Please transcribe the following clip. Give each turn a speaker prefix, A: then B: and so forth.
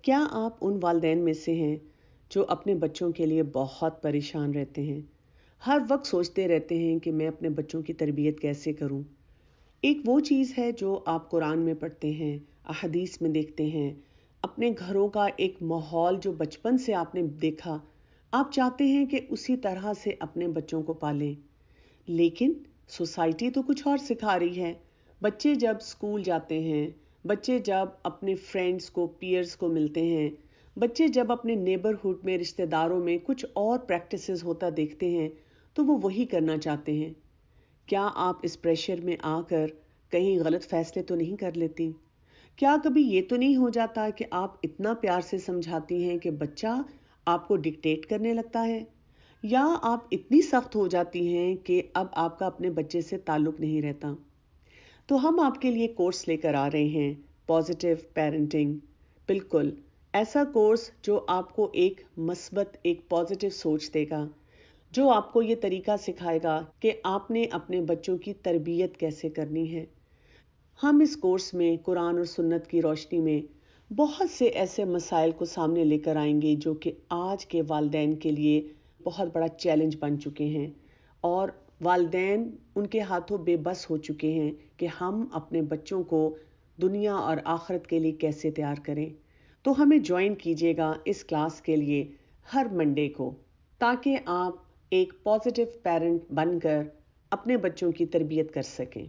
A: کیا آپ ان والدین میں سے ہیں جو اپنے بچوں کے لیے بہت پریشان رہتے ہیں؟ ہر وقت سوچتے رہتے ہیں کہ میں اپنے بچوں کی تربیت کیسے کروں؟ ایک وہ چیز ہے جو آپ قرآن میں پڑھتے ہیں، احادیث میں دیکھتے ہیں، اپنے گھروں کا ایک ماحول جو بچپن سے آپ نے دیکھا، آپ چاہتے ہیں کہ اسی طرح سے اپنے بچوں کو پالیں، لیکن سوسائٹی تو کچھ اور سکھا رہی ہے۔ بچے جب اسکول جاتے ہیں، بچے جب اپنے فرینڈز کو، پیئرز کو ملتے ہیں، بچے جب اپنے نیبرہڈ میں، رشتہ داروں میں کچھ اور پریکٹسز ہوتا دیکھتے ہیں تو وہ وہی کرنا چاہتے ہیں۔ کیا آپ اس پریشر میں آ کر کہیں غلط فیصلے تو نہیں کر لیتی؟ کیا کبھی یہ تو نہیں ہو جاتا کہ آپ اتنا پیار سے سمجھاتی ہیں کہ بچہ آپ کو ڈکٹیٹ کرنے لگتا ہے؟ یا آپ اتنی سخت ہو جاتی ہیں کہ اب آپ کا اپنے بچے سے تعلق نہیں رہتا؟ تو ہم آپ کے لیے کورس لے کر آ رہے ہیں، پازیٹیو پیرنٹنگ۔ بالکل ایسا کورس جو آپ کو ایک مثبت، ایک پازیٹیو سوچ دے گا، جو آپ کو یہ طریقہ سکھائے گا کہ آپ نے اپنے بچوں کی تربیت کیسے کرنی ہے۔ ہم اس کورس میں قرآن اور سنت کی روشنی میں بہت سے ایسے مسائل کو سامنے لے کر آئیں گے جو کہ آج کے والدین کے لیے بہت بڑا چیلنج بن چکے ہیں، اور والدین ان کے ہاتھوں بے بس ہو چکے ہیں کہ ہم اپنے بچوں کو دنیا اور آخرت کے لیے کیسے تیار کریں۔ تو ہمیں جوائن کیجیے گا اس کلاس کے لیے ہر منڈے کو، تاکہ آپ ایک پازیٹیو پیرنٹ بن کر اپنے بچوں کی تربیت کر سکیں۔